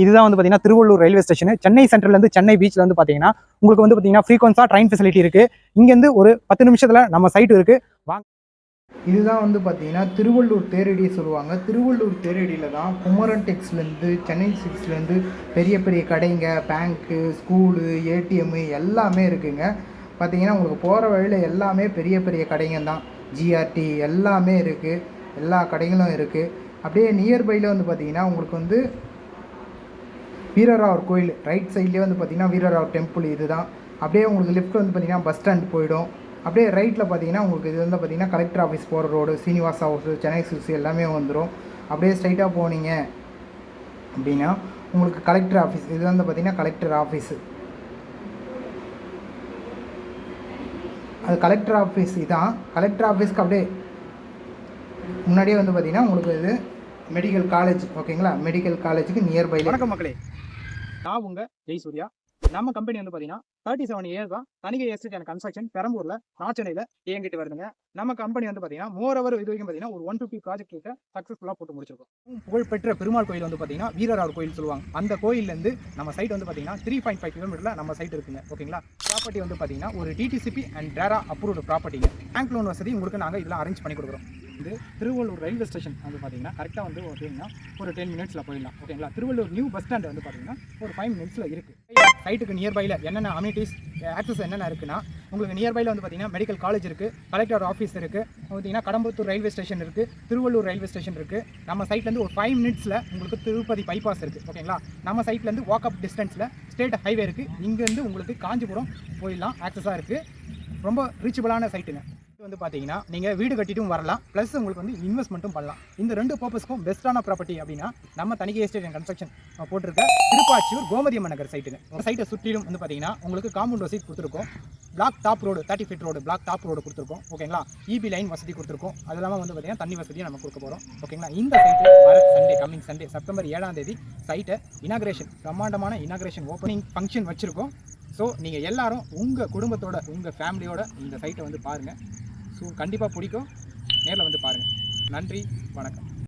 இதுதான் வந்து பார்த்தீங்கன்னா திருவள்ளூர் ரயில்வே ஸ்டேஷன். சென்னை சென்ட்ரல்லேருந்து சென்னை பீச்சில் வந்து பார்த்தீங்கன்னா உங்களுக்கு வந்து பார்த்தீங்கன்னா ஃப்ரீக்வன்ஸாக ட்ரெயின் ஃபெசிலிட்டி இருக்குது. இங்கேருந்து ஒரு 10 நிமிஷத்தில் நம்ம சைட்டு இருக்குது. வாங்க. இதுதான் வந்து பார்த்தீங்கன்னா திருவள்ளூர் தேரடி சொல்லுவாங்க. திருவள்ளூர் தேரடியில் தான் குமரன் டெக்ஸ்லேருந்து சென்னை சிக்ஸ்லேருந்து பெரிய பெரிய கடைங்க, பேங்க்கு, ஸ்கூலு, ஏடிஎம்மு எல்லாமே இருக்குங்க. பார்த்தீங்கன்னா உங்களுக்கு போகிற வழியில் எல்லாமே பெரிய பெரிய கடைங்க தான். ஜிஆர்டி எல்லாமே இருக்குது, எல்லா கடைகளும் இருக்குது. அப்படியே நியர்பையில் வந்து பார்த்தீங்கன்னா உங்களுக்கு வந்து வீரராவர் கோயில் ரைட் சைட்லேயே வந்து பார்த்திங்கன்னா வீரராவர் டெம்பிள் இது தான். அப்படியே உங்களுக்கு லெஃப்ட் வந்து பார்த்திங்கன்னா பஸ் ஸ்டாண்ட் போயிடும். அப்படியே ரைட்டில் பார்த்தீங்கன்னா உங்களுக்கு இது வந்து பார்த்திங்கன்னா கலெக்டர் ஆஃபீஸ் போகிற road, Srinivasa house, Chennai silks எல்லாமே வந்துடும். அப்படியே ஸ்ட்ரைட்டாக போனீங்க அப்படின்னா உங்களுக்கு கலெக்டர் ஆஃபீஸ் இது வந்து பார்த்திங்கன்னா கலெக்டர் ஆஃபீஸு. அது கலெக்டர் ஆஃபீஸ் இதான். கலெக்டர் ஆஃபீஸ்க்கு அப்படியே முன்னாடியே வந்து பார்த்திங்கன்னா உங்களுக்கு இது மெடிக்கல் காலேஜ். ஓகேங்களா, மெடிக்கல் காலேஜுக்கு நியர்பை. வணக்கம் மக்களே, நான் உங்கள் ஜெய்சூர்யா. நம்ம கம்பெனி வந்து பார்த்தீங்கன்னா 37 இயர்ஸ் தான் தனிகை எஸ்டேட் அண்ட் கன்ஸ்ட்ரக்ஷன் பெரம்பூரில் நாச்சனையில் இயங்கிட்டு வருதுங்க. நம்ம கம்பெனி வந்து பார்த்தீங்கன்னா மோரோவர் இது வரைக்கும் பார்த்தீங்கன்னா ஒரு 150 ப்ராஜெக்ட் கிட்ட சக்ஸஸ்ஃபுல்லாக போட்டு முடிச்சிருக்கோம். புகழ்பெற்ற பெருமாள் கோயில் வந்து பார்த்தீங்கன்னா வீரராவர் கோயில் சொல்லுவாங்க. அந்த கோயிலேருந்து நம்ம சைட் வந்து பார்த்தீங்கன்னா 3.5 கிலோமீட்டரில் நம்ம சைட் இருக்குங்க. ஓகேங்களா, ப்ராப்பர்ட்டி வந்து பார்த்தீங்கன்னா ஒரு டிடிசிபி அண்ட் ரேரா அப்ரூவ்டு ப்ராப்பர்ட்டிங்க. பேங்க் லோன் வசதி உங்களுக்கு நாங்கள் இதெல்லாம் அரேஞ்ச் பண்ணி கொடுக்குறோம். இது திருவள்ளூர் ரயில்வே ஸ்டேஷன் வந்து பார்த்தீங்கன்னா கரெக்டாக வந்து பார்த்தீங்கன்னா ஒரு 10 மினிட்ஸில் போயிடலாம். ஓகேங்களா, திருவள்ளூர் நியூ பஸ் ஸ்டாண்ட் வந்து பார்த்தீங்கன்னா ஒரு 5 மினிட்ஸில் இருக்குது. சைட்டுக்கு நியர்பையில் என்னென்ன அமினிட்டிஸ் ஆக்சஸ் என்னென்ன இருக்குன்னா உங்களுக்கு நியர்பையில் வந்து பார்த்தீங்கன்னா மெடிக்கல் காலேஜ் இருக்குது, கலெக்டர் ஆஃபீஸ் இருக்குது, பார்த்தீங்கன்னா கடம்பத்தூர் ரயில்வே ஸ்டேஷன் இருக்குது, திருவள்ளூர் ரயில்வே ஸ்டேஷன் இருக்குது. நம்ம சைட்லேருந்து ஒரு 5 மினிட்ஸில் உங்களுக்கு திருப்பதி பைபாஸ் இருக்குது. ஓகேங்களா, நம்ம சைட்லேருந்து வாக்அப் டிஸ்டன்ஸில் ஸ்டேட் ஹைவே இருக்குது. இங்கேருந்து உங்களுக்கு காஞ்சிபுரம் போயிடலாம், ஆக்சஸாக இருக்குது. ரொம்ப ரீச்சபிளான சைட்டுங்க. வந்து பார்த்தீங்கன்னா நீங்கள் வீடு கட்டிட்டும் வரலாம், ப்ளஸ் உங்களுக்கு வந்து இன்வெஸ்ட்மெண்ட்டும் பண்ணலாம். இந்த 2 பர்பஸ்க்கும் பெஸ்ட்டான ப்ராப்பர்ட்டி அப்படின்னா நம்ம தனிகை எஸ்டேட் அண்ட் கன்ஸ்ட்ரக்ஷன் போட்டிருக்க திருப்பாச்சியூர் கோமதியம்மன் நகர் சைட்டுங்க. சைட்டை சுற்றிலும் வந்து பார்த்தீங்கன்னா உங்களுக்கு காம்பவுண்ட் வசதி கொடுத்துருக்கோம். Black top road 30 feet road black top road கொடுத்துருக்கோம். ஓகேங்களா, இபி லைன் வசதி கொடுத்துருக்கோம். அது இல்லாமல் வந்து பார்த்தீங்கன்னா தண்ணி வசதியை நம்ம கொடுக்க போகிறோம். ஓகேங்களா, இந்த சைட்டு வர சண்டே கம்மிங் சண்டே செப்டம்பர் 7ஆம் தேதி சைட்டை இனாகிரேஷன் பிரம்மாண்டமான இனாகிரேஷன் ஓப்பனிங் ஃபங்க்ஷன் வச்சுருக்கோம். ஸோ நீங்கள் எல்லாரும் உங்கள் குடும்பத்தோட உங்கள் ஃபேமிலியோட இந்த சைட்டை வந்து பாருங்கள். ஸோ கண்டிப்பாக பிடிக்கும், நேரில் வந்து பாருங்கள். நன்றி, வணக்கம்.